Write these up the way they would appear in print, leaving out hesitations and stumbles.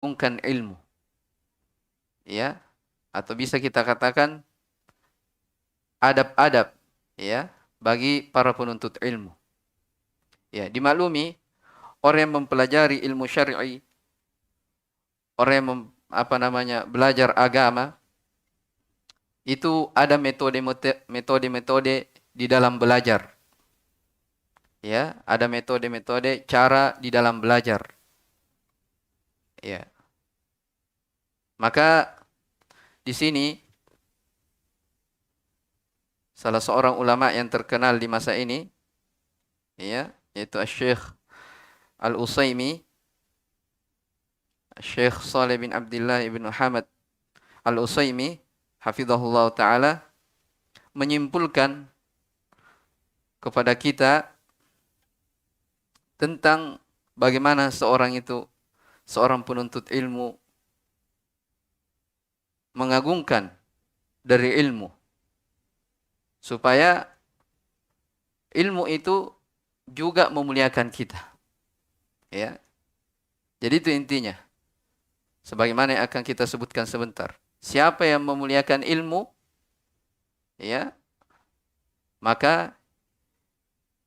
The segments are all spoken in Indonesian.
mengagungkan ilmu, ya, atau bisa kita katakan adab-adab, ya, bagi para penuntut ilmu. Ya, dimaklumi orang yang mempelajari ilmu syar'i, orang yang belajar agama, itu ada metode-metode di dalam belajar. Ya, ada metode-metode cara di dalam belajar. Ya. Maka di sini salah seorang ulama yang terkenal di masa ini, ya, yaitu Syekh Al-Utsaimin, Syekh Shalih bin Abdullah bin Muhammad Al-Utsaimin, hafizahullah taala, menyimpulkan kepada kita tentang bagaimana seorang penuntut ilmu mengagungkan dari ilmu, supaya ilmu itu juga memuliakan kita. Ya. Jadi itu intinya. Sebagaimana yang akan kita sebutkan sebentar. Siapa yang memuliakan ilmu, ya, maka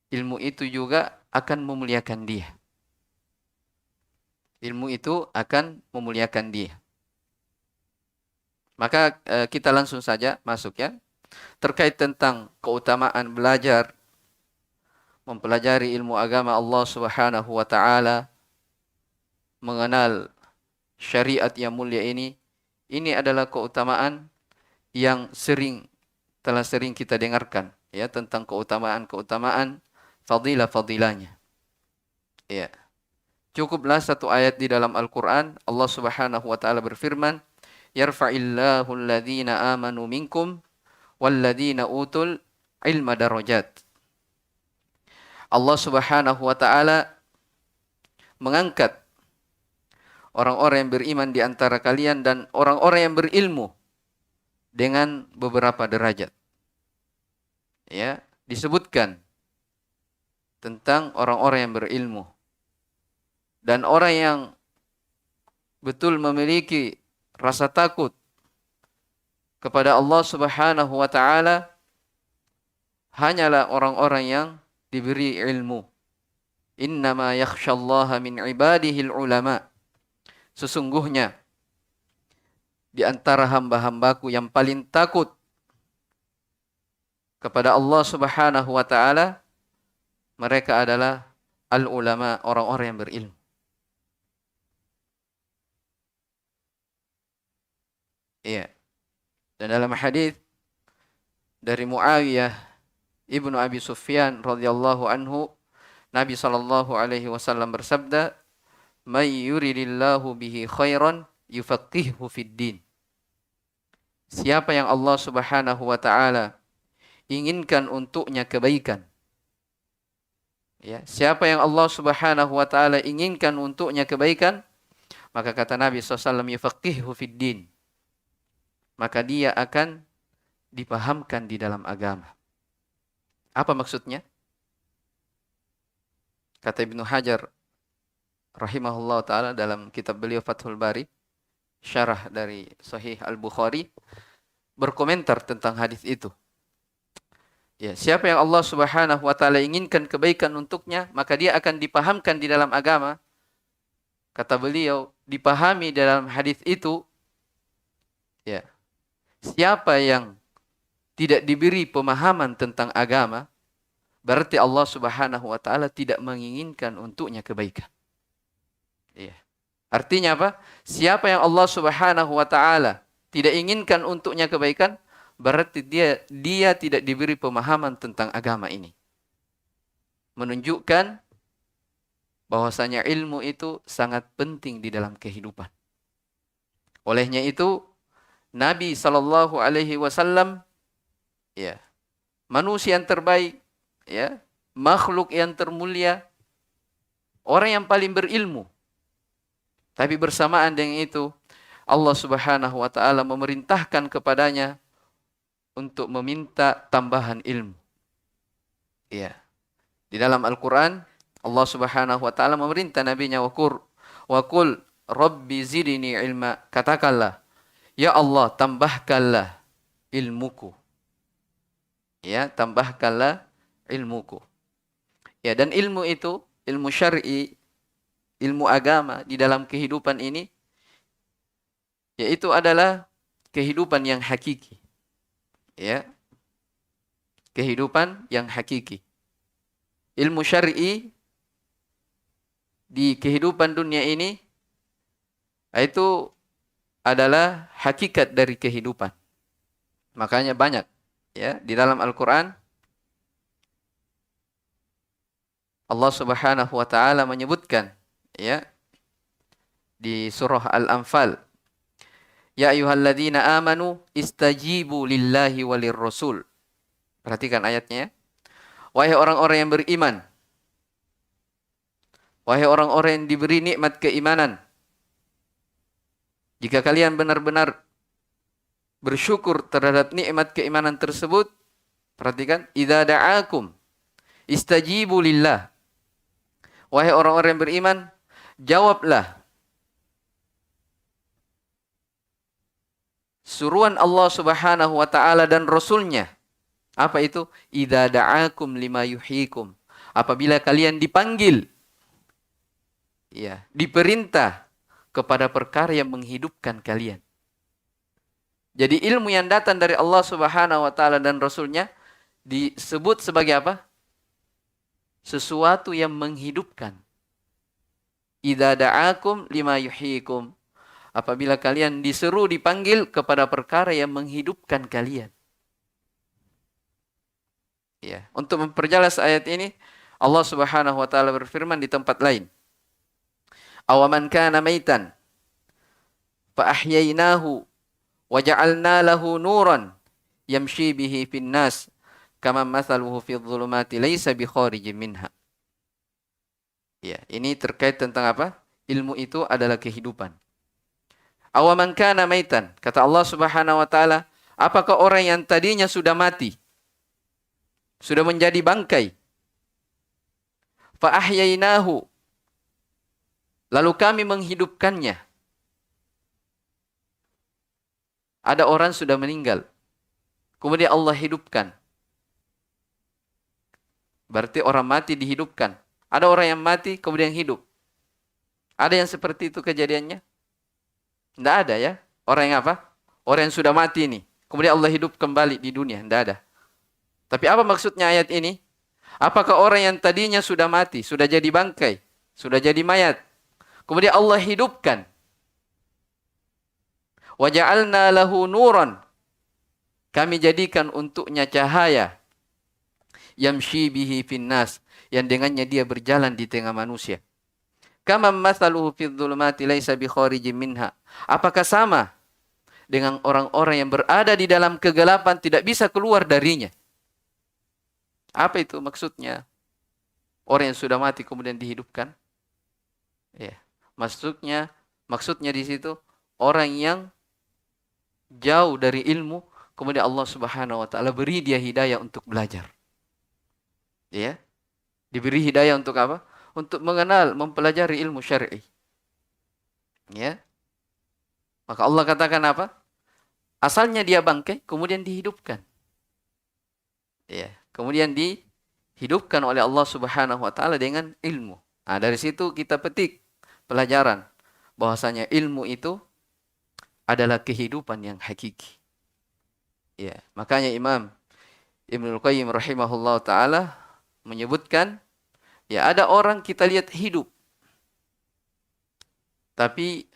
ilmu itu juga akan memuliakan dia. Ilmu itu akan memuliakan dia. Maka kita langsung saja masuk, ya. Terkait tentang keutamaan belajar, mempelajari ilmu agama Allah Subhanahu wa taala, mengenal syariat yang mulia ini adalah keutamaan yang telah sering kita dengarkan, ya, tentang keutamaan fadilah-fadilahnya. Ya. Cukuplah satu ayat di dalam Al-Qur'an, Allah Subhanahu wa taala berfirman, "Yarfa'illahu alladhina amanu minkum walladhina utul ilma darajat." Allah Subhanahu wa taala mengangkat orang-orang yang beriman di antara kalian dan orang-orang yang berilmu dengan beberapa derajat. Ya, disebutkan tentang orang-orang yang berilmu. Dan orang yang betul memiliki rasa takut kepada Allah Subhanahu wa taala hanyalah orang-orang yang diberi ilmu. Innama yakhsyallaha min ibadihil ulama. Sesungguhnya di antara hamba-hambaku yang paling takut kepada Allah Subhanahu wa taala, mereka adalah al-ulama, orang-orang yang berilmu. Iya. Dan dalam hadis dari Muawiyah ibnu Abi Sufyan radhiyallahu anhu, Nabi sallallahu alaihi wasallam bersabda, "May yuridillahu bihi khairan yufaqqihhu fid din." Siapa yang Allah Subhanahu wa taala inginkan untuknya kebaikan. Ya, siapa yang Allah Subhanahu wa taala inginkan untuknya kebaikan, maka kata Nabi SAW, yufaqqihhu fid din. Maka dia akan dipahamkan di dalam agama. Apa maksudnya? Kata Ibnu Hajar rahimahullah taala dalam kitab beliau Fathul Bari, syarah dari Sahih Al-Bukhari, berkomentar tentang hadis itu. Ya, siapa yang Allah Subhanahu wa taala inginkan kebaikan untuknya, maka dia akan dipahamkan di dalam agama. Kata beliau, dipahami dalam hadis itu, ya, siapa yang tidak diberi pemahaman tentang agama, berarti Allah Subhanahu wa taala tidak menginginkan untuknya kebaikan. Ya. Artinya apa? Siapa yang Allah Subhanahu wa taala tidak inginkan untuknya kebaikan, berarti dia tidak diberi pemahaman tentang agama ini. Menunjukkan bahwasanya ilmu itu sangat penting di dalam kehidupan. Olehnya itu Nabi sallallahu alaihi wasallam, ya, manusia yang terbaik, ya, makhluk yang termulia, orang yang paling berilmu. Tapi bersamaan dengan itu, Allah Subhanahu wa taala memerintahkan kepadanya untuk meminta tambahan ilmu. Ya. Di dalam Al-Qur'an Allah Subhanahu wa taala memerintah nabinya, wa qul Rabbi zidni ilma. Katakanlah, ya Allah, tambahkanlah ilmuku. Ya, tambahkanlah ilmuku. Ya, dan ilmu itu, ilmu syar'i, ilmu agama di dalam kehidupan ini, yaitu adalah kehidupan yang hakiki. Ya, kehidupan yang hakiki. Ilmu syar'i di kehidupan dunia ini itu adalah hakikat dari kehidupan. Makanya banyak ya di dalam Al-Qur'an Allah Subhanahu wa taala menyebutkan ya di surah Al-Anfal, ya ayyuhalladzina amanu istajibu lillahi walir rasul. Perhatikan ayatnya. Wahai orang-orang yang beriman, wahai orang-orang yang diberi nikmat keimanan, jika kalian benar-benar bersyukur terhadap nikmat keimanan tersebut, perhatikan, idza da'akum istajibu lillah. Wahai orang-orang yang beriman, jawablah suruhan Allah Subhanahu wa taala dan Rasulnya. Apa itu? Idza da'akum lima yuhyikum. Apabila kalian dipanggil, ya, diperintah kepada perkara yang menghidupkan kalian. Jadi ilmu yang datang dari Allah Subhanahu wa taala dan Rasulnya disebut sebagai apa? Sesuatu yang menghidupkan. Idza da'akum lima yuhyikum. Apabila kalian diseru, dipanggil kepada perkara yang menghidupkan kalian. Ya, untuk memperjelas ayat ini, Allah Subhanahu wa taala berfirman di tempat lain. Awaman kana maitan fa ahyainahu wa ja'alna lahu nuran yamshi bihi fin nas kama mathaluhu fi dhulumati laisa bi kharijin minha. Ya, ini terkait tentang apa? Ilmu itu adalah kehidupan. Awaman kana maitan, kata Allah Subhanahu wa taala, apakah orang yang tadinya sudah mati, sudah menjadi bangkai, fa ahyainahu, lalu kami menghidupkannya. Ada orang sudah meninggal, kemudian Allah hidupkan. Berarti orang mati dihidupkan. Ada orang yang mati kemudian hidup. Ada yang seperti itu kejadiannya? Tidak ada ya. Orang yang apa? Orang yang sudah mati ini, kemudian Allah hidup kembali di dunia. Tidak ada. Tapi apa maksudnya ayat ini? Apakah orang yang tadinya sudah mati, sudah jadi bangkai, sudah jadi mayat, kemudian Allah hidupkan? Wa ja'alna lahu nuran. Kami jadikan untuknya cahaya. Yamshi bihi finnas. Yang dengannya dia berjalan di tengah manusia. Kama mathaluhu fi dhulumati laisa bi kharijin minha. Apakah sama dengan orang-orang yang berada di dalam kegelapan tidak bisa keluar darinya? Apa itu maksudnya? Orang yang sudah mati kemudian dihidupkan? Ya, maksudnya di situ orang yang jauh dari ilmu, kemudian Allah Subhanahu wa taala beri dia hidayah untuk belajar. Ya. Diberi hidayah untuk apa? Untuk mengenal, mempelajari ilmu syar'i. Ya. Maka Allah katakan apa? Asalnya dia bangkai, kemudian dihidupkan. Ya. Kemudian dihidupkan oleh Allah Subhanahu wa taala dengan ilmu. Nah, dari situ kita petik pelajaran bahwasanya ilmu itu adalah kehidupan yang hakiki. Ya, makanya Imam Ibnul Qayyim rahimahullah taala menyebutkan, ya ada orang kita lihat hidup, tapi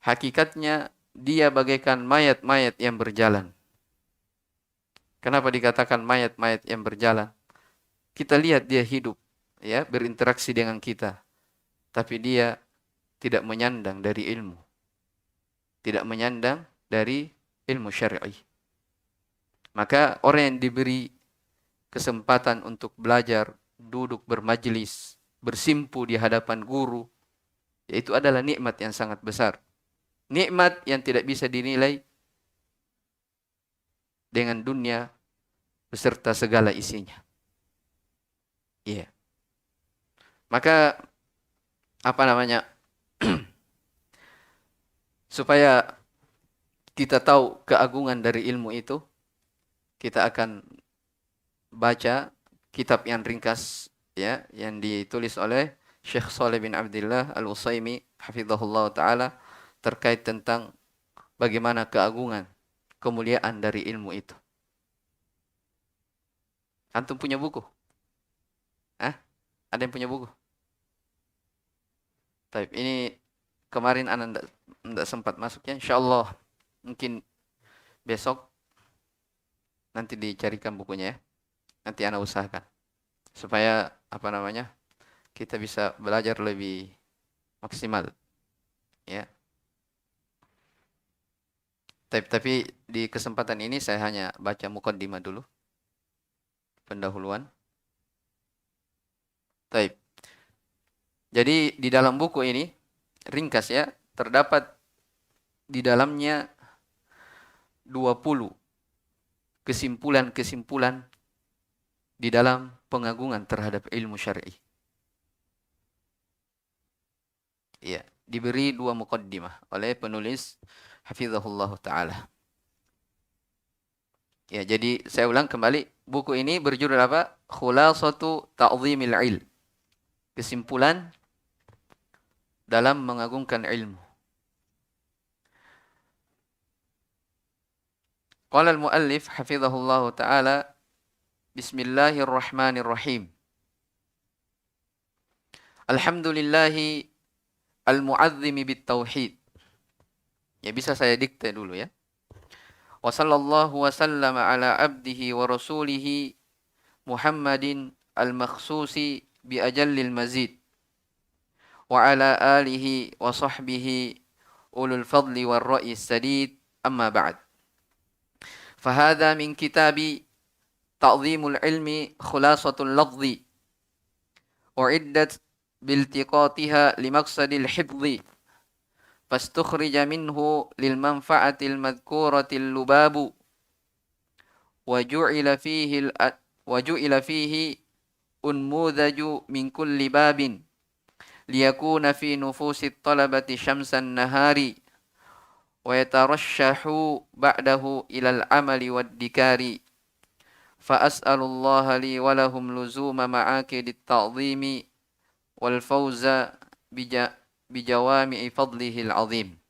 hakikatnya dia bagaikan mayat-mayat yang berjalan. Kenapa dikatakan mayat-mayat yang berjalan? Kita lihat dia hidup, ya, berinteraksi dengan kita, tapi dia tidak menyandang dari ilmu. Tidak menyandang dari ilmu syar'i. Maka orang yang diberi kesempatan untuk belajar, duduk bermajlis, bersimpu di hadapan guru, yaitu adalah nikmat yang sangat besar. Nikmat yang tidak bisa dinilai dengan dunia beserta segala isinya. Iya. Maka apa namanya? Supaya kita tahu keagungan dari ilmu itu, kita akan baca kitab yang ringkas ya, yang ditulis oleh Syekh Shalih bin Abdullah Al-Utsaimin hafizahullah taala terkait tentang bagaimana keagungan, kemuliaan dari ilmu itu. Antum punya buku? Hah? Ada yang punya buku? Baik, ini kemarin Anda tidak sempat masuknya. Insyaallah mungkin besok nanti dicarikan bukunya ya. Nanti Anda usahakan supaya apa namanya? Kita bisa belajar lebih maksimal ya. Tapi di kesempatan ini saya hanya baca mukaddimah dulu, pendahuluan. Taib. Jadi di dalam buku ini ringkas ya, terdapat di dalamnya 20 kesimpulan-kesimpulan di dalam pengagungan terhadap ilmu syar'i. Ya, diberi 2 muqaddimah oleh penulis hafizahullah taala. Ya, jadi saya ulang kembali, buku ini berjudul apa? Khulasatu Ta'dhimil Ilm. Kesimpulan dalam mengagungkan ilmu. Qala al-muallif hafizahullah taala, Bismillahirrahmanirrahim. Alhamdulillahi al-mu'azzimi bit-tauhid. Ya, bisa saya dikte dulu ya. Wa sallallahu wa sallama ala abdihi wa rasulihi Muhammadin al-makhsusi bi ajallil mazid. Wa ala alihi wa sahbihi ulul fadli wal ra'i sadid, amma ba'd. Fahadha min kitabi Ta'dhimul ilmi khulasatul lafzi u'iddat biltiqatiha limaqsadil hifzi fastukhrija minhu lil manfa'atil madhkuratil lubabu wa ju'ila fihi unmudhaju min kulli babin liyakuna fi nufusit talabati syamsan nahari wa yatarashshahu ba'dahu ilal amali wad dikari. فأسأل الله لي ولهم لزوم معاكد التعظيم والفوز بجوامع فضله العظيم.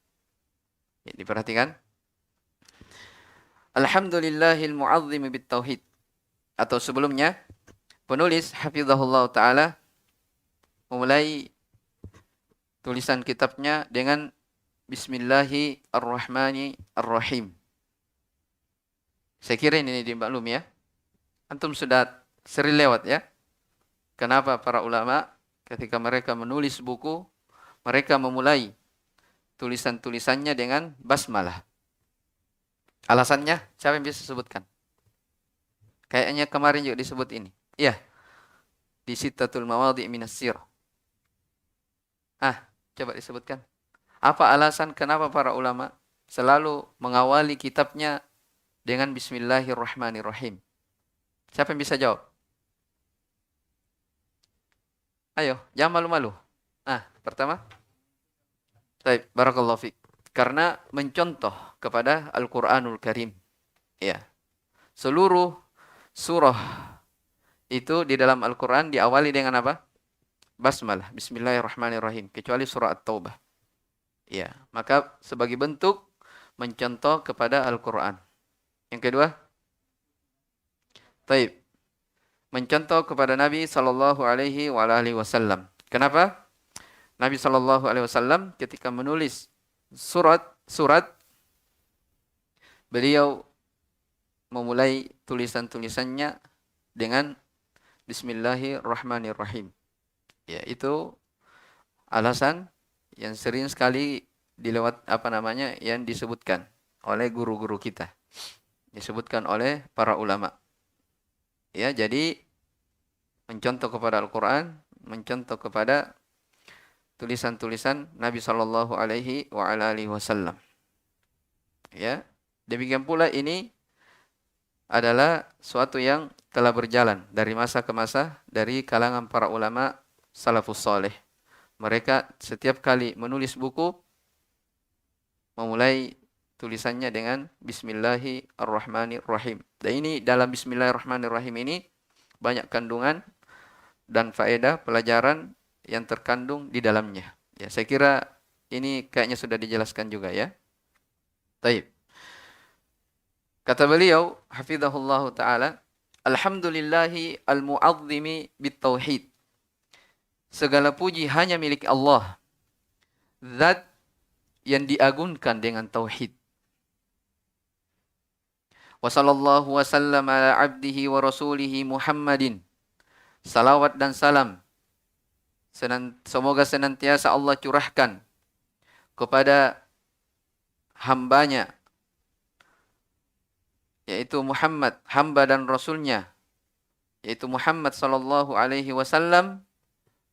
Diperhatikan. Alhamdulillahil mu'azzim bit-tauhid. Atau sebelumnya, penulis hafizahullah ta'ala memulai tulisan kitabnya dengan Bismillahirrahmanirrahim. Saya kira ini dimaklum ya. Antum sudah sering lewat ya. Kenapa para ulama ketika mereka menulis buku, mereka memulai tulisan-tulisannya dengan basmalah. Alasannya, siapa yang bisa sebutkan? Kayaknya kemarin juga disebut ini. Iya. Di Sittatul Mawadhi' Minas Sirah. Coba disebutkan. Apa alasan kenapa para ulama selalu mengawali kitabnya dengan Bismillahirrahmanirrahim? Siapa yang bisa jawab? Ayo, jangan malu-malu. Pertama. Baik, barakallahu fiik. Karena mencontoh kepada Al-Qur'anul Karim. Ya. Seluruh surah itu di dalam Al-Qur'an diawali dengan apa? Basmalah, Bismillahirrahmanirrahim, kecuali surah At-Taubah. Ya, maka sebagai bentuk mencontoh kepada Al-Qur'an. Yang kedua, taib, mencontoh kepada Nabi sallallahu alaihi wasallam. Kenapa? Nabi sallallahu alaihi wasallam ketika menulis surat beliau memulai tulisan-tulisannya dengan Bismillahirrahmanirrahim. Ya, itu alasan yang sering sekali yang disebutkan oleh guru-guru kita. Disebutkan oleh para ulama. Ya, jadi mencontoh kepada Al-Qur'an, mencontoh kepada tulisan-tulisan Nabi sallallahu alaihi wasallam. Ya, demikian pula ini adalah suatu yang telah berjalan dari masa ke masa dari kalangan para ulama salafus saleh. Mereka setiap kali menulis buku memulai tulisannya dengan Bismillahirrahmanirrahim. Dan ini dalam Bismillahirrahmanirrahim ini banyak kandungan dan faedah pelajaran yang terkandung di dalamnya. Ya, saya kira ini kayaknya sudah dijelaskan juga ya. Taib. Kata beliau, hafizahullah ta'ala, Alhamdulillahi al-mu'azzimi bit-tauhid. Segala puji hanya milik Allah. Zat yang diagungkan dengan tauhid. Wa sallallahu wa sallam ala abdihi wa rasulihi Muhammadin. Salawat dan salam semoga senantiasa Allah curahkan kepada hambanya, yaitu Muhammad, hamba dan rasulnya, yaitu Muhammad sallallahu alaihi wasallam,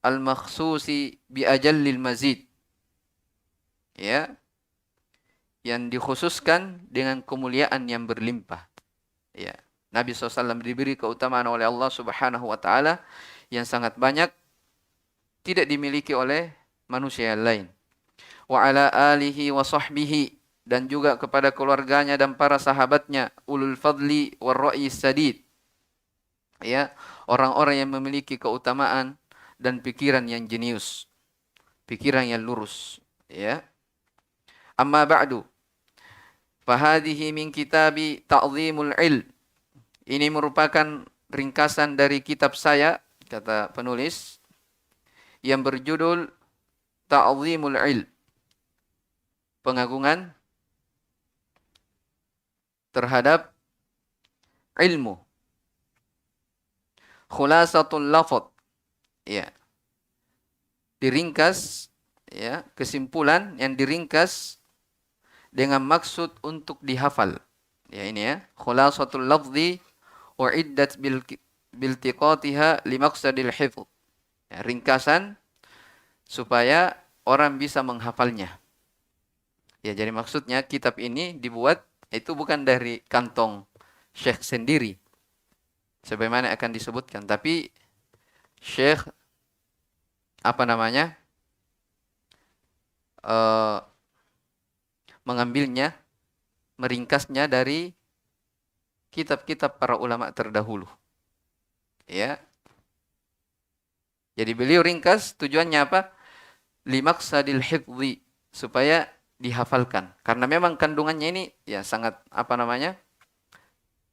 al-makhsusi bi ajallil mazid. Ya, yang dikhususkan dengan kemuliaan yang berlimpah. Ya, Nabi SAW diberi keutamaan oleh Allah Subhanahu wa taala yang sangat banyak, tidak dimiliki oleh manusia yang lain. Wa ala alihi wa sahbihi, dan juga kepada keluarganya dan para sahabatnya, ulul fadli war ra'yi sadid. Ya, orang-orang yang memiliki keutamaan dan pikiran yang jenius, pikiran yang lurus, ya. Amma ba'du, fahadihi min kitabi ta'zimul ilm. Ini merupakan ringkasan dari kitab saya, kata penulis, yang berjudul Ta'zimul Ilm, pengagungan terhadap ilmu. Khulasatul lafaz, ya, diringkas, ya, kesimpulan yang diringkas dengan maksud untuk dihafal. Ya, ini ya, khulasatul lafzi wa iddat biltiqatiha limaqsadil hifz. Ya, ringkasan supaya orang bisa menghafalnya. Ya, jadi maksudnya kitab ini dibuat itu bukan dari kantong Syekh sendiri, sebagaimana akan disebutkan, tapi Syekh mengambilnya, meringkasnya dari kitab-kitab para ulama terdahulu. Ya. Jadi beliau ringkas, tujuannya apa? Limaqsadil hifdzi, supaya dihafalkan. Karena memang kandungannya ini ya sangat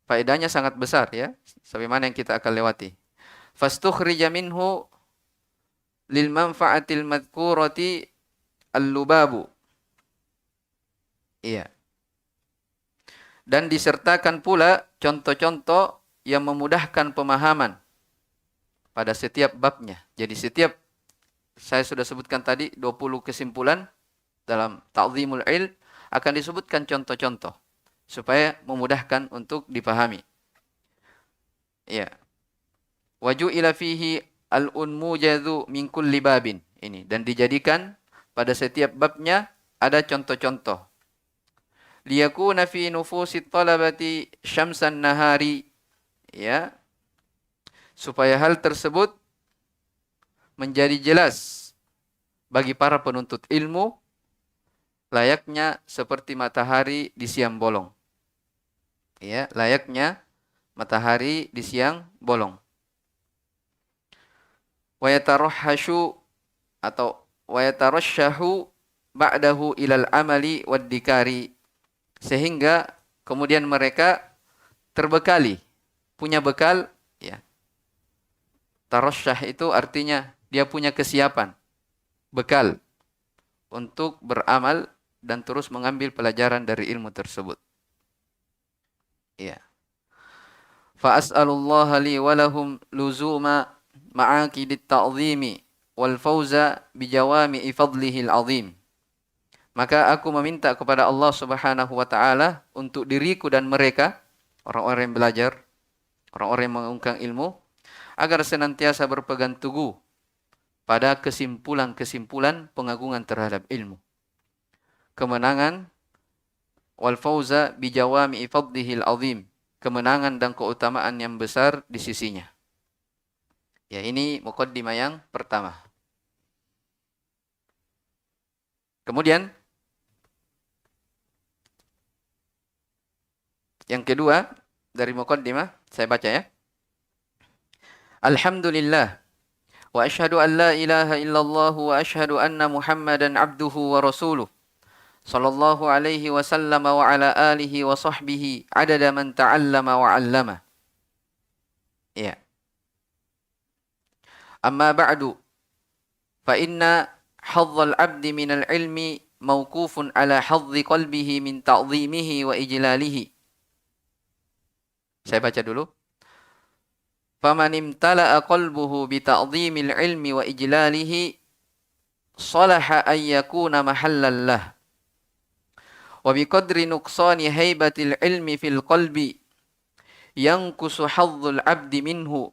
faedahnya sangat besar ya, sebagaimana yang kita akan lewati. Fastukhrija minhu lil manfaatil madhkurati al-lubabu. Iya. Dan disertakan pula contoh-contoh yang memudahkan pemahaman pada setiap babnya. Jadi setiap, saya sudah sebutkan tadi 20 kesimpulan dalam Ta'zimul Ilm, akan disebutkan contoh-contoh supaya memudahkan untuk dipahami. Ya. Waju'ila fihi al-unmujadzu min kulli babin. Ini, dan dijadikan pada setiap babnya ada contoh-contoh. Liyakuna fi nufusit talabati syamsan nahari, ya, supaya hal tersebut menjadi jelas bagi para penuntut ilmu, layaknya seperti matahari di siang bolong. Ya, layaknya matahari di siang bolong. Wa yatarahhashu atau wa yatarashshahu ba'dahu ilal amali wad dikari, sehingga kemudian mereka terbekali, punya bekal, ya. Tarasyah itu artinya dia punya kesiapan, bekal untuk beramal dan terus mengambil pelajaran dari ilmu tersebut. Ya. Fa as'alullaha li wa lahum luzuma ma'aqidit ta'zimi wal fawza bijawami'i fadlihil azim. Maka aku meminta kepada Allah Subhanahu wa taala untuk diriku dan mereka, orang-orang yang belajar, orang-orang yang mengungkap ilmu, agar senantiasa berpegang teguh pada kesimpulan-kesimpulan pengagungan terhadap ilmu. Kemenangan wal fauza bi jawami'i fadlihil azim, kemenangan dan keutamaan yang besar di sisinya. Ya, ini muqaddimah yang pertama. Kemudian Yang kedua dari muqaddimah saya baca ya. Alhamdulillah wa asyhadu an la ilaha illallah wa asyhadu anna Muhammadan abduhu wa rasuluh. Sallallahu alaihi wasallam wa ala alihi wa sahbihi adada man ta'allama wa 'allama. Ya. Amma ba'du fa inna hazzal 'abdi minal ilmi mawqufun ala hazzi qalbihi min ta'zimihi wa ijlalihi. Saya baca dulu. Faman imtala'a qalbuhu bi ta'zimil ilmi wa ijlalihi salaha an yakuna mahallan lah. Wa bi qadri nuqsani haibatil ilmi fil qalbi yankusu hazzul 'abdi minhu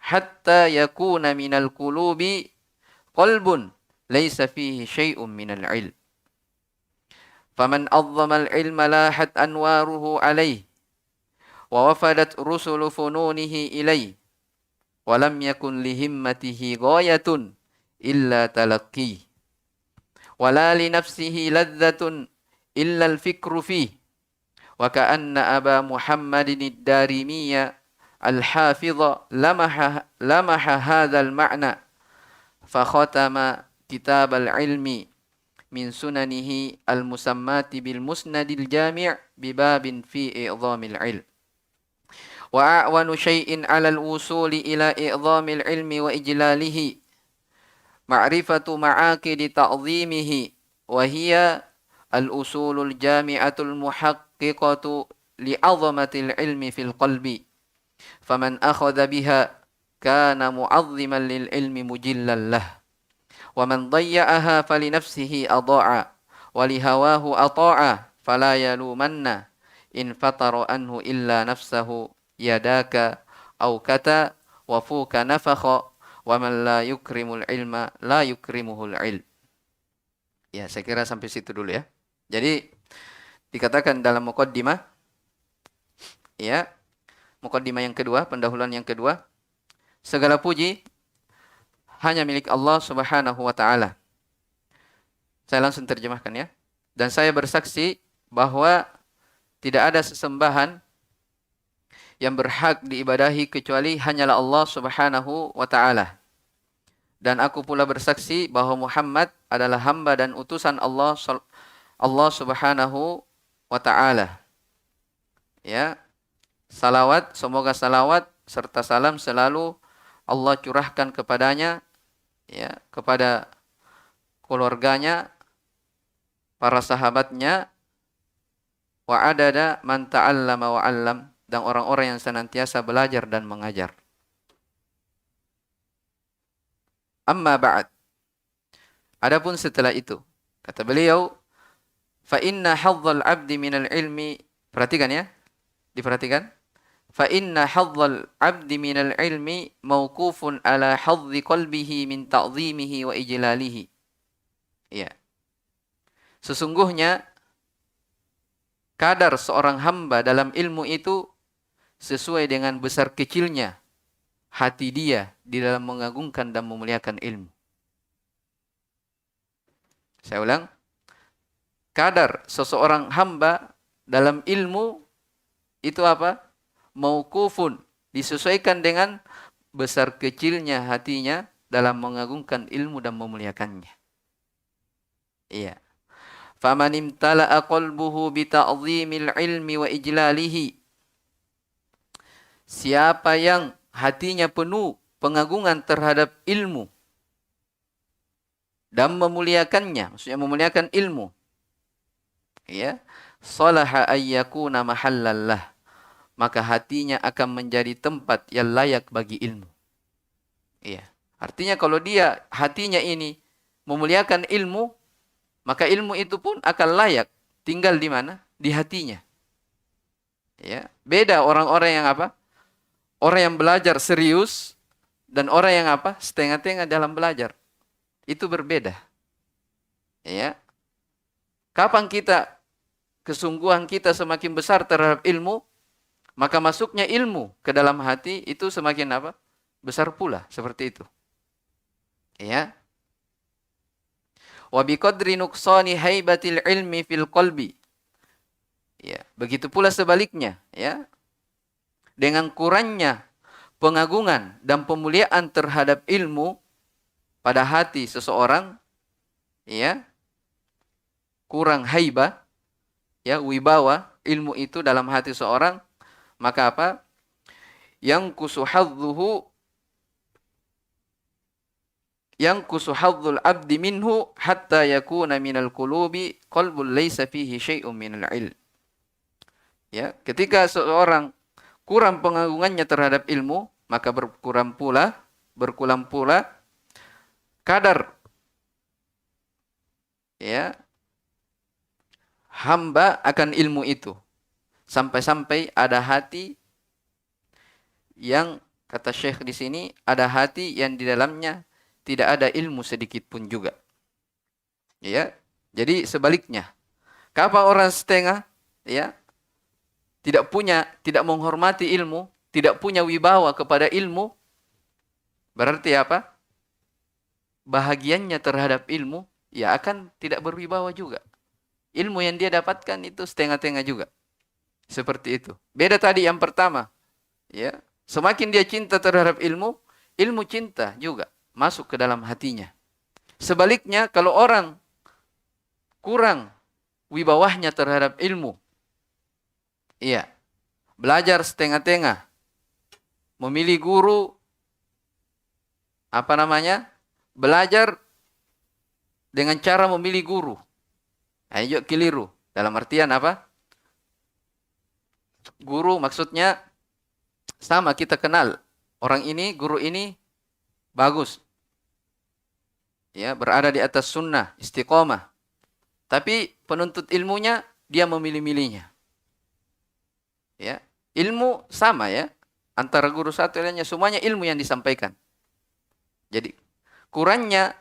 hatta yakuna minal qulubi qalbun laysa fihi syai'un minal ilm. Faman 'azzama al-ilma lahat anwaruhu alayhi wa wafadat rusulu fununihi ilayhi wa lam yakun lihimmatihi ghayatun illa talaqqi wa la li nafsihi ladzatun illa al-fikru fihi wa ka'anna aba Muhammadin ad-Darimiyya al-hafidha lamaha hadzal ma'na fa khatama kitab al-ilmi min sunanihi al-musammati bil musnadil jami' bi babin fi i'dhamil ilm. Wa a'wanu syai'in 'ala al-wusuli ila i'dhamil ilmi wa ijlalihi ma'rifatu ma'aqidi ta'zimihi wa hiya al-usulul jami'atul muhaqqiqatu li'azamatil ilmi fil qalbi. Faman akhadha biha kana mu'azziman lil ilmi mujillan lah. Wa man dayya'aha falinafsihi adha'a wa lihawahu ata'a fala yalumanna in fatara anhu illa nafsahu yadaka aw kata wa fuka nafakha wa man la yukrimul ilma la yukrimuhul ilm. Ya, saya kira sampai situ dulu ya. Jadi dikatakan dalam muqaddimah ya, muqaddimah yang kedua, pendahuluan yang kedua, segala puji hanya milik Allah Subhanahu wa taala. Saya langsung terjemahkan ya. Dan saya bersaksi bahwa tidak ada sesembahan yang berhak diibadahi kecuali hanyalah Allah Subhanahu wa taala. Dan aku pula bersaksi bahwa Muhammad adalah hamba dan utusan Allah Subhanahu wa taala. Ya. Salawat, semoga salawat serta salam selalu Allah curahkan kepadanya, ya, kepada keluarganya, para sahabatnya, wa adada man ta'allama wa 'allam, dan orang-orang yang senantiasa belajar dan mengajar. Amma ba'd. Adapun setelah itu, kata beliau, fa inna hazzal 'abdi minal ilmi, perhatikan ya, diperhatikan. Fa inna hazzal 'abdi minal ilmi mauqufun ala hazzi qalbihi min ta'zimihi wa ijlalihi. Ya. Sesungguhnya kadar seorang hamba dalam ilmu itu sesuai dengan besar kecilnya hati dia di dalam mengagungkan dan memuliakan ilmu. Saya ulang. Kadar seseorang hamba dalam ilmu itu apa? Mauqufun, disesuaikan dengan besar kecilnya hatinya dalam mengagungkan ilmu dan memuliakannya. Iya. Faman imtala'a qalbuhu bi ta'zimil ilmi wa ijlalihi. Siapa yang hatinya penuh pengagungan terhadap ilmu dan memuliakannya, maksudnya memuliakan ilmu. Ya, salaha ayyakuna mahallallah, maka hatinya akan menjadi tempat yang layak bagi ilmu. Iya. Artinya kalau dia hatinya ini memuliakan ilmu, maka ilmu itu pun akan layak tinggal di mana? Di hatinya. Ya, beda orang-orang yang apa? Orang yang belajar serius dan orang yang apa? Setengah-tengah dalam belajar. Itu berbeda. Ya. Kapan kesungguhan kita semakin besar terhadap ilmu, maka masuknya ilmu ke dalam hati itu semakin apa? Besar pula, seperti itu. Ya. Wa biqadri nuqsani haibatil ilmi fil qalbi Ya, begitu pula sebaliknya, ya. Dengan kurangnya pengagungan dan pemuliaan terhadap ilmu pada hati seseorang, ya, kurang haibah, ya, wibawa ilmu itu dalam hati seseorang, maka apa? Yang kusuhadzuhu, yang kusuhadzul abdi minhu hatta yakuna minal qulubi qalbun laysa fihi syai'un minal ilm. Ya, ketika seseorang kurang pengagungannya terhadap ilmu, maka berkurang pula kadar, ya, hamba akan ilmu itu. Sampai-sampai ada hati yang, kata Syekh di sini, ada hati yang di dalamnya tidak ada ilmu sedikit pun juga. Ya. Jadi sebaliknya, kapan orang setengah, ya, tidak menghormati ilmu, tidak punya wibawa kepada ilmu, berarti apa? Bahagiannya terhadap ilmu, ya akan tidak berwibawa juga. Ilmu yang dia dapatkan itu setengah-tengah juga. Seperti itu. Beda tadi yang pertama, ya. Semakin dia cinta terhadap ilmu, ilmu cinta juga masuk ke dalam hatinya. Sebaliknya, kalau orang kurang wibawahnya terhadap ilmu, iya, belajar setengah-tengah, memilih guru, belajar dengan cara memilih guru. Ayo keliru. Dalam artian apa? Guru maksudnya sama, kita kenal. Orang ini, guru ini bagus. Ya, berada di atas sunnah, istiqomah. Tapi penuntut ilmunya, dia memilih-milihnya. Ya, ilmu sama ya. Antara guru satu lainnya, semuanya ilmu yang disampaikan. Jadi,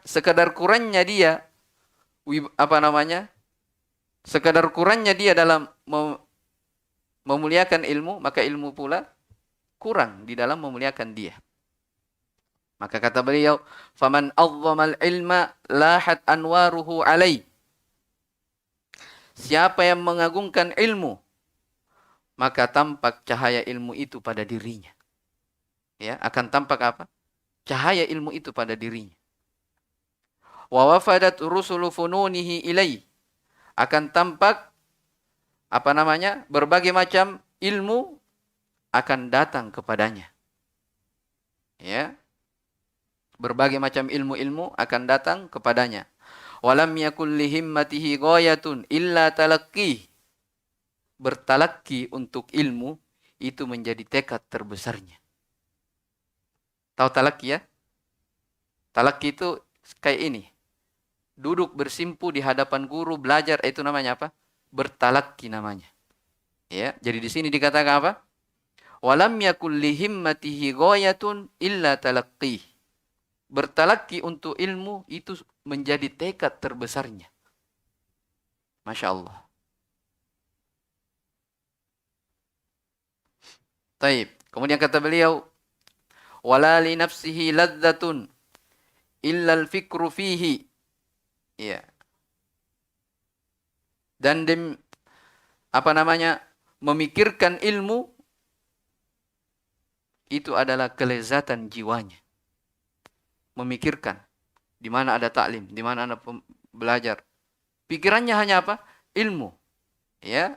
sekadar kurangnya dia, sekadar kurangnya dia dalam memuliakan ilmu, maka ilmu pula kurang di dalam memuliakan dia. Maka kata beliau, "Faman 'azzamal ilma lahat anwaruhu 'alai." Siapa yang mengagungkan ilmu, maka tampak cahaya ilmu itu pada dirinya. Ya, akan tampak apa? Cahaya ilmu itu pada dirinya. Wa wafadat rusulu fununihi ilai. Akan tampak berbagai macam ilmu akan datang kepadanya. Ya. Berbagai macam ilmu-ilmu akan datang kepadanya. Walam yakul li himmatihi ghayatun illa talaqqi. Bertalakki untuk ilmu itu menjadi tekad terbesarnya. Tahu talakki ya? Talakki itu kayak ini. Duduk bersimpu di hadapan guru, belajar, itu namanya apa? Bertalakki namanya. Ya, jadi di sini dikatakan apa? Walam yakul li himmatihi ghayatun illa talaqqi. Bertalaki untuk ilmu itu menjadi tekad terbesarnya. Masya Allah. Taib. Kemudian kata beliau, wala li nafsihi ladzatun illa al-fikru fihi. Ya. Dan memikirkan ilmu itu adalah kelezatan jiwanya. Memikirkan di mana ada taklim, di mana ada belajar. Pikirannya hanya apa? Ilmu. Ya.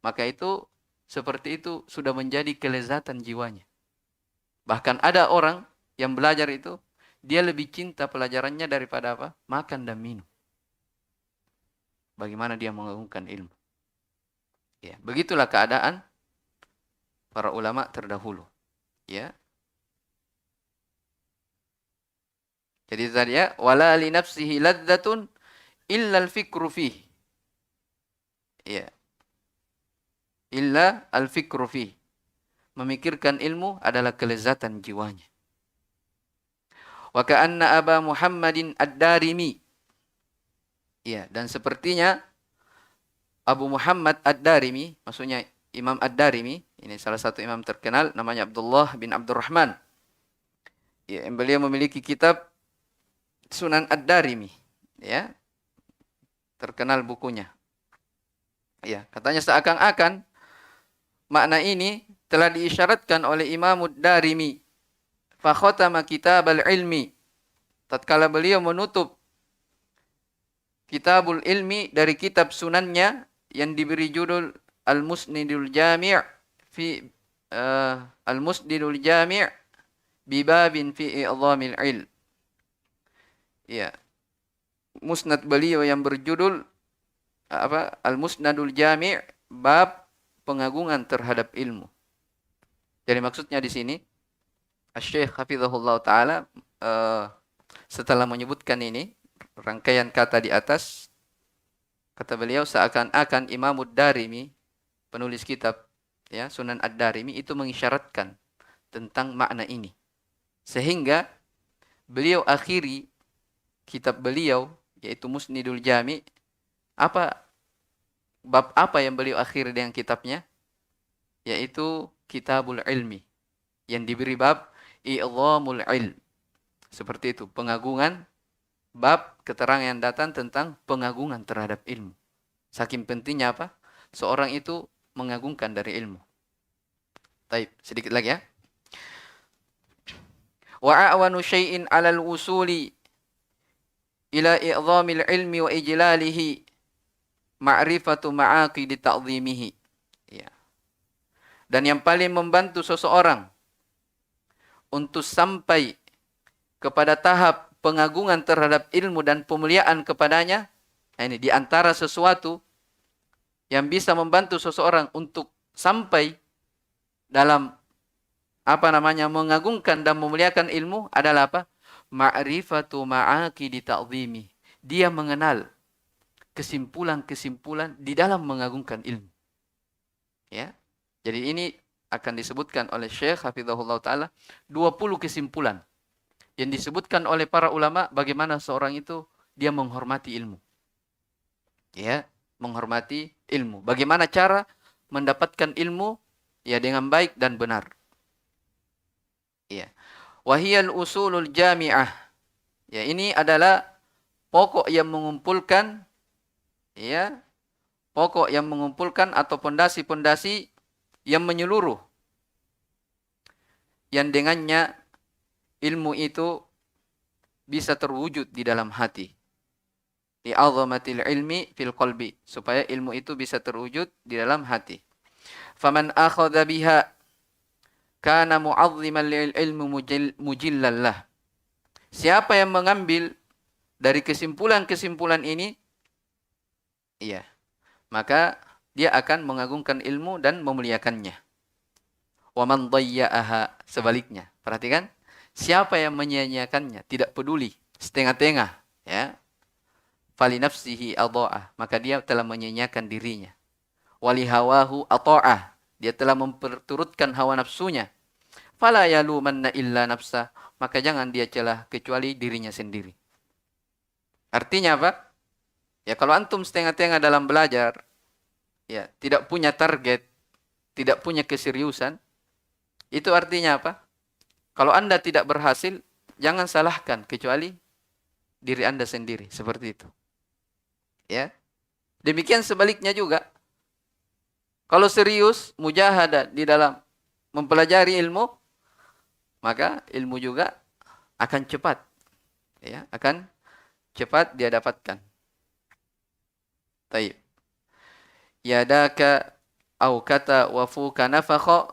Maka itu seperti itu sudah menjadi kelezatan jiwanya. Bahkan ada orang yang belajar itu, dia lebih cinta pelajarannya daripada apa? Makan dan minum. Bagaimana dia mengagungkan ilmu. Ya, begitulah keadaan para ulama terdahulu. Ya. Jadi tadi ya, wala li nafsihi ladzatun illa al-fikru fihi. Ya. Illa al-fikru fihi. Memikirkan ilmu adalah kelezatan jiwanya. Wa ka'anna Aba Muhammadin Ad-Darimi. Ya, dan sepertinya Abu Muhammad Ad-Darimi, maksudnya Imam Ad-Darimi, ini salah satu imam terkenal, namanya Abdullah bin Abdurrahman. Ya, beliau memiliki kitab Sunan Ad-Darimi, ya. Terkenal bukunya. Ya, katanya seakan-akan makna ini telah diisyaratkan oleh Imam Ad-Darimi. Fa khatama kitabal ilmi. Tatkala beliau menutup Kitabul Ilmi dari kitab sunannya yang diberi judul Al-Musnidul Jami' fi Al-Musnidul Jami' bibabin fi i'dhamil ilm. Ya, musnad beliau yang berjudul Al-Musnadul Jami' bab pengagungan terhadap ilmu. Jadi maksudnya di sini Asy-Syaikh Hafizahullah taala setelah menyebutkan ini rangkaian kata di atas, kata beliau seakan-akan Imam Ad-Darimi, penulis kitab ya Sunan Ad-Darimi itu mengisyaratkan tentang makna ini. Sehingga beliau akhiri kitab beliau yaitu Musnidul Jami', bab apa yang beliau akhiri dengan kitabnya? Yaitu Kitabul Ilmi yang diberi bab I'dhamul Ilm. Seperti itu, pengagungan, bab keterangan yang datang tentang pengagungan terhadap ilmu. Saking pentingnya apa? Seorang itu mengagungkan dari ilmu. Baik, sedikit lagi ya. Wa a'wanu syai'in 'alal usuli ila i'dhamil ilmi wa ijlalihi ma'rifatu ma'aqidi ta'dhimihi. Ya. Dan yang paling membantu seseorang untuk sampai kepada tahap pengagungan terhadap ilmu dan pemuliaan kepadanya, ini di antara sesuatu yang bisa membantu seseorang untuk sampai dalam mengagungkan dan memuliakan ilmu adalah apa? Ma'rifatu ma'aqidi ta'dhimi. Dia mengenal kesimpulan-kesimpulan di dalam mengagungkan ilmu. Ya. Jadi ini akan disebutkan oleh Syekh Hafizahullah taala 20 kesimpulan yang disebutkan oleh para ulama bagaimana seorang itu dia menghormati ilmu. Ya, menghormati ilmu. Bagaimana cara mendapatkan ilmu ya dengan baik dan benar. Ya. Wahiyal usulul jami'ah. Ya, ini adalah pokok yang mengumpulkan ya, pokok yang mengumpulkan atau pondasi-pondasi yang menyeluruh. Yang dengannya ilmu itu bisa terwujud di dalam hati. Li'azamatil ilmi fil qalbi. Supaya ilmu itu bisa terwujud di dalam hati. Faman akhadha biha kana mu'azziman lil ilmu mujillallah. Siapa yang mengambil dari kesimpulan-kesimpulan ini, iya, maka dia akan mengagungkan ilmu dan memuliakannya. Wa man dhayya'aha, sebaliknya. Perhatikan, siapa yang menyia-nyiakannya, tidak peduli, setengah-tengah, ya. Fali nafsihi adha'ah, maka dia telah menyia-nyiakan dirinya. Wali hawahu ata'ah, dia telah memperturutkan hawa nafsunya. Fala yalumanna illa nafsah, maka jangan dia celah kecuali dirinya sendiri. Artinya apa? Ya kalau antum setengah-tengah dalam belajar, ya tidak punya target, tidak punya keseriusan, itu artinya apa? Kalau Anda tidak berhasil, jangan salahkan kecuali diri Anda sendiri, seperti itu. Ya. Demikian sebaliknya juga. Kalau serius mujahadah di dalam mempelajari ilmu, maka ilmu juga akan cepat. Ya, akan cepat dia dapatkan. Taib. Yadaka au kata wa fuka nafakha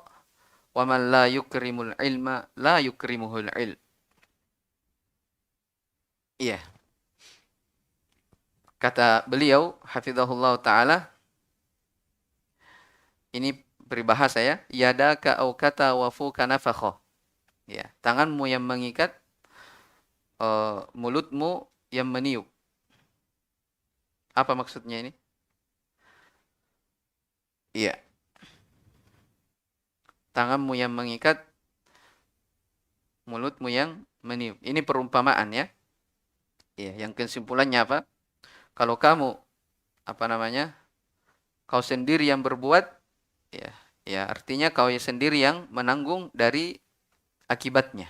wa man la yukrimul ilma la yukrimuhul ilm. Iya. Kata beliau hafizahullah taala, ini peribahasa ya, yadaka au kata wa fuka nafakha. Ya, tanganmu yang mengikat, mulutmu yang meniup. Apa maksudnya ini? Iya. Tanganmu yang mengikat, mulutmu yang meniup. Ini perumpamaan ya. Iya, yang kesimpulannya apa? Kalau kamu kau sendiri yang berbuat, ya artinya kau sendiri yang menanggung dari akibatnya,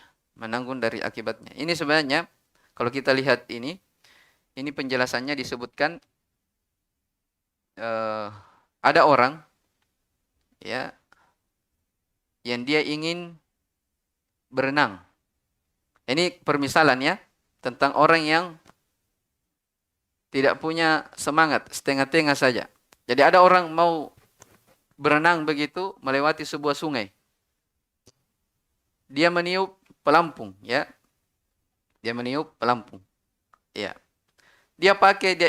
Ini sebenarnya kalau kita lihat ini penjelasannya disebutkan Ada orang ya yang dia ingin berenang. Ini permisalan ya tentang orang yang tidak punya semangat, setengah-tengah saja. Jadi ada orang mau berenang begitu melewati sebuah sungai. Dia meniup pelampung ya. Dia meniup pelampung. Ya. Dia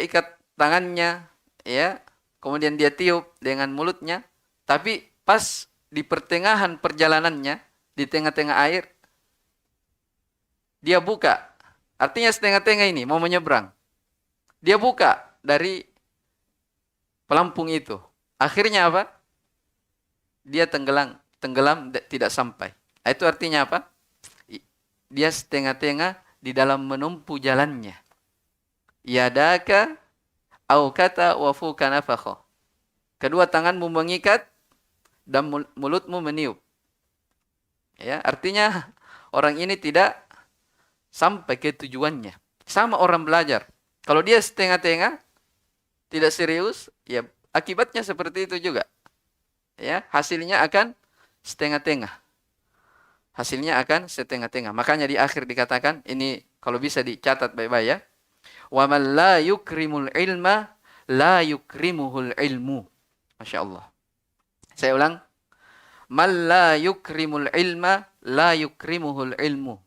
ikat tangannya ya. Kemudian dia tiup dengan mulutnya, tapi pas di pertengahan perjalanannya, di tengah-tengah air, dia buka. Artinya setengah-tengah ini mau menyeberang. Dia buka dari pelampung itu. Akhirnya apa? Dia tenggelam tidak sampai. Itu artinya apa? Dia setengah-tengah di dalam menempuh jalannya. Yadaka au kata wa fuka nafakha. Kedua tanganmu mengikat dan mulutmu meniup. Ya, artinya orang ini tidak sampai ke tujuannya. Sama orang belajar. Kalau dia setengah-tengah, tidak serius, ya akibatnya seperti itu juga. Ya, hasilnya akan setengah-tengah. Hasilnya akan setengah-tengah. Makanya di akhir dikatakan, ini kalau bisa dicatat baik-baik ya. Wa man la yukrimul ilma la yukrimuhul ilmu. Masya Allah. Saya ulang. Man la yukrimul ilma la yukrimuhul ilmu.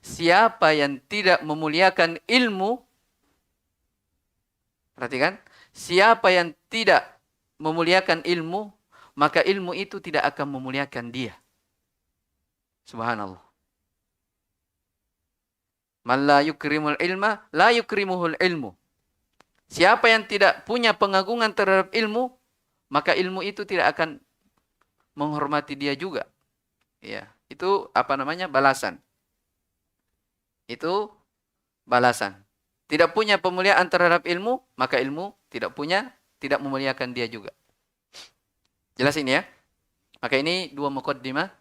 Siapa yang tidak memuliakan ilmu, perhatikan, siapa yang tidak memuliakan ilmu, maka ilmu itu tidak akan memuliakan dia. Subhanallah. Man la yukrimul ilma, la yukrimuhul ilmu. Siapa yang tidak punya pengagungan terhadap ilmu, maka ilmu itu tidak akan menghormati dia juga. Ya, itu apa namanya? Balasan. Itu balasan. Tidak punya pemuliaan terhadap ilmu, maka ilmu tidak memuliakan dia juga. Jelas ini ya? Maka ini dua muqaddimah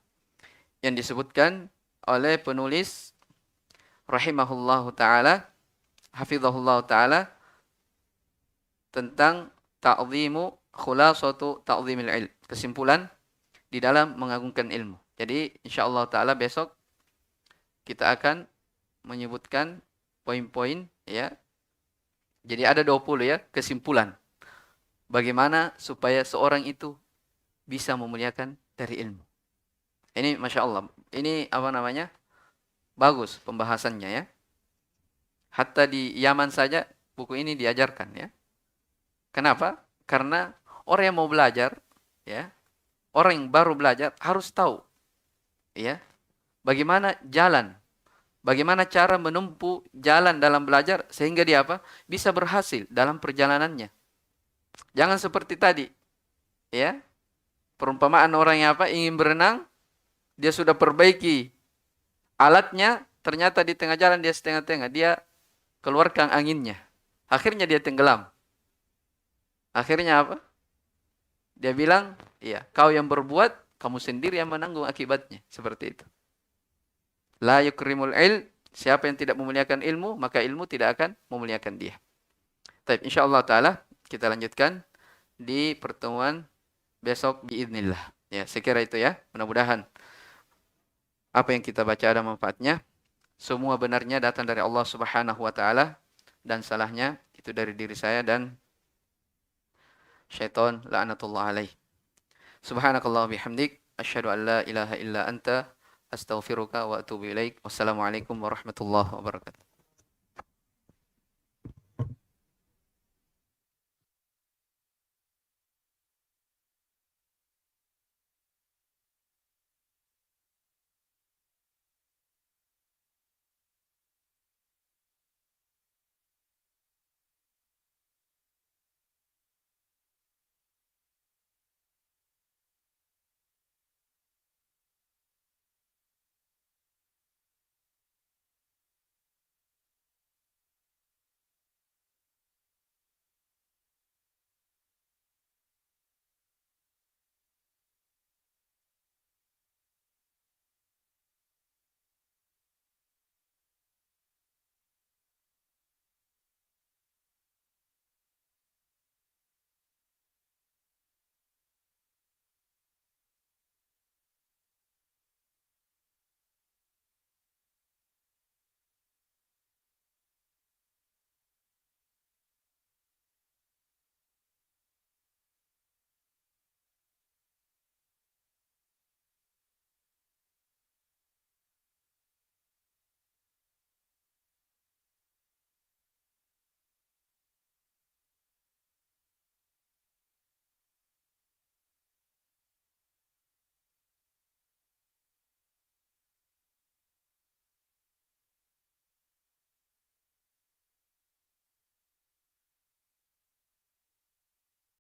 yang disebutkan oleh penulis rahimahullahu ta'ala, hafizahullahu ta'ala, tentang ta'zimu khulasatu ta'zimil ilm. Kesimpulan di dalam mengagungkan ilmu. Jadi insyaallah ta'ala besok kita akan menyebutkan poin-poin ya. Jadi ada 20 ya kesimpulan. Bagaimana supaya seorang itu bisa memuliakan dari ilmu. Ini Masya Allah. Ini apa namanya? Bagus pembahasannya ya. Hatta di Yaman saja buku ini diajarkan ya. Kenapa? Karena orang yang mau belajar ya, orang yang baru belajar harus tahu ya, bagaimana jalan, bagaimana cara menempuh jalan dalam belajar sehingga dia apa? Bisa berhasil dalam perjalanannya. Jangan seperti tadi ya. Perumpamaan orang yang apa? Ingin berenang, dia sudah perbaiki alatnya, ternyata di tengah jalan dia setengah-tengah, dia keluarkan anginnya. Akhirnya dia tenggelam. Akhirnya apa? Dia bilang, iya, kau yang berbuat, kamu sendiri yang menanggung akibatnya. Seperti itu. La yukrimul ilm, siapa yang tidak memuliakan ilmu, maka ilmu tidak akan memuliakan dia. Baik, insyaallah ta'ala, kita lanjutkan di pertemuan besok biiznillah. Ya, saya kira itu ya. Mudah-mudahan apa yang kita baca ada manfaatnya. Semua benarnya datang dari Allah Subhanahu wa taala dan salahnya itu dari diri saya dan syaitan la'natullah alaih. Subhanakallah bihamdik asyhadu an la ilaha illa anta astaghfiruka wa atubu ilaik. Wassalamualaikum warahmatullahi wabarakatuh.